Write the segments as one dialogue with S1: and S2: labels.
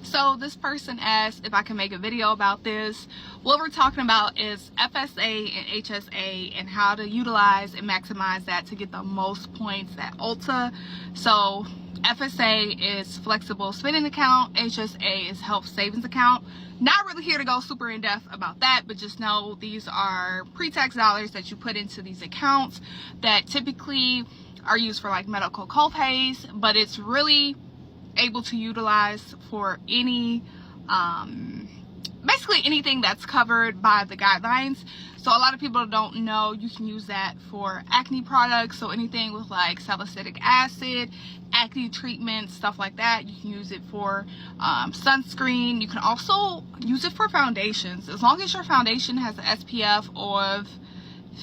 S1: So this person asked if I can make a video about this. What we're talking about is FSA and HSA and how to utilize and maximize that to get the most points at Ulta. So FSA is flexible spending account, HSA is health savings account. Not really here to go super in depth about that, but just know these are pre-tax dollars that you put into these accounts that typically are used for like medical co-pays, but it's really able to utilize for any basically anything that's covered by the guidelines. So a lot of people don't know you can use that for acne products, so anything with like salicylic acid, acne treatment, stuff like that. You can use it for sunscreen. You can also use it for foundations. As long as your foundation has an SPF of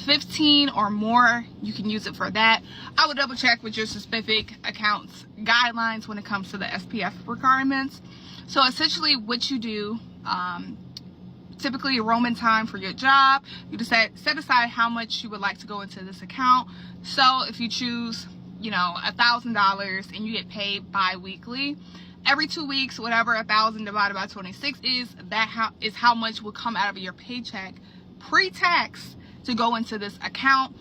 S1: 15 or more, you can use it for that. I would double check with your specific account's guidelines when it comes to the SPF requirements. So essentially what you do, typically enrollment time for your job, you set aside how much you would like to go into this account. So if you choose, you know, $1,000 and you get paid bi-weekly, every 2 weeks, whatever 1,000 divided by 26 is, that is how much will come out of your paycheck pre-tax to go into this account.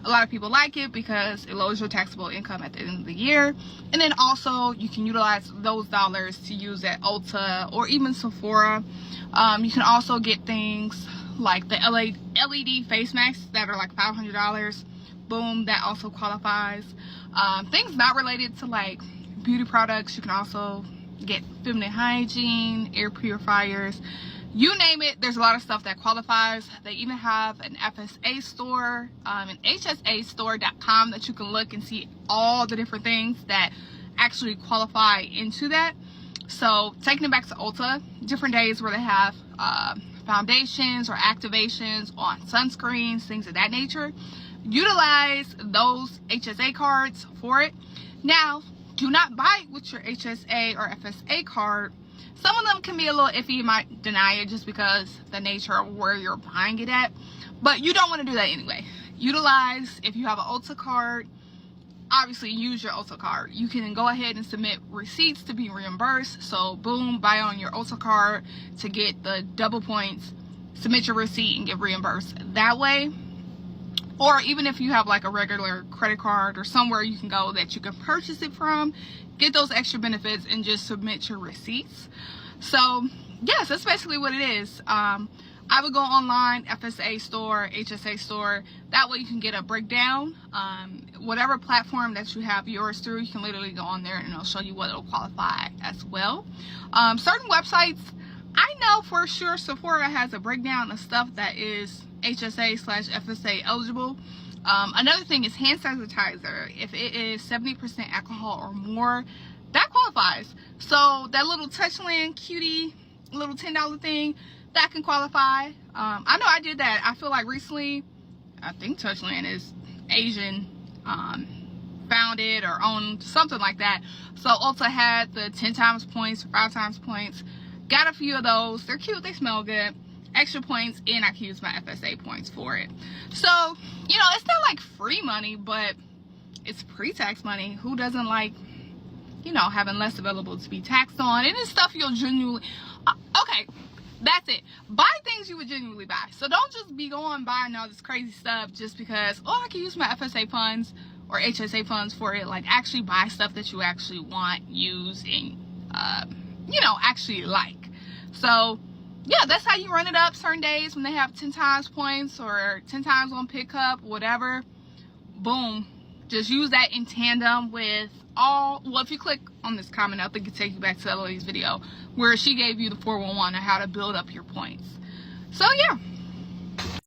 S1: A lot of people like it because it lowers your taxable income at the end of the year. And then also you can utilize those dollars to use at Ulta or even Sephora. You can also get things like the LED face masks that are like $500. Boom, that also qualifies. Things not related to like beauty products, you can also get feminine hygiene, air purifiers, you name it. There's a lot of stuff that qualifies. They even have an FSA store, an HSAstore.com that you can look and see all the different things that actually qualify into that. So taking it back to Ulta, different days where they have foundations or activations on sunscreens, things of that nature. Utilize those HSA cards for it. Now, do not buy it with your HSA or FSA card. Some of them can be a little iffy. You might deny it just because the nature of where you're buying it at, but you don't want to do that anyway. Utilize, if you have an Ulta card, obviously use your Ulta card. You can go ahead and submit receipts to be reimbursed. So boom, buy on your Ulta card to get the double points, submit your receipt and get reimbursed that way. Or even if you have like a regular credit card or somewhere you can go that you can purchase it from, get those extra benefits and just submit your receipts. So yes, that's basically what it is. I would go online, FSA store, HSA store. That way you can get a breakdown. Whatever platform that you have yours through, you can literally go on there and it'll show you what it'll qualify as well. Certain websites, I know for sure Sephora has a breakdown of stuff that is HSA/FSA eligible. Another thing is hand sanitizer. If it is 70% alcohol or more, that qualifies. So that little Touchland cutie, little $10 thing, that can qualify. I know I did that. I feel like recently, I think Touchland is Asian founded or owned, something like that. So Ulta had the 10 times points, 5 times points. Got a few of those. They're cute, they smell good. Extra points, and I can use my FSA points for it. So, you know, it's not like free money, but it's pre-tax money. Who doesn't like, you know, having less available to be taxed on? And it's stuff you'll genuinely, okay, that's it. Buy things you would genuinely buy. So don't just be going buying all this crazy stuff just because, oh, I can use my FSA funds or HSA funds for it. Like, actually buy stuff that you actually want, use, and, you know, actually like. So yeah, that's how you run it up. Certain days when they have 10 times points or 10 times on pickup, whatever, boom, just use that in tandem with all. Well, if you click on this comment, I think it takes you back to Eloise video where she gave you the 411 on how to build up your points. So yeah.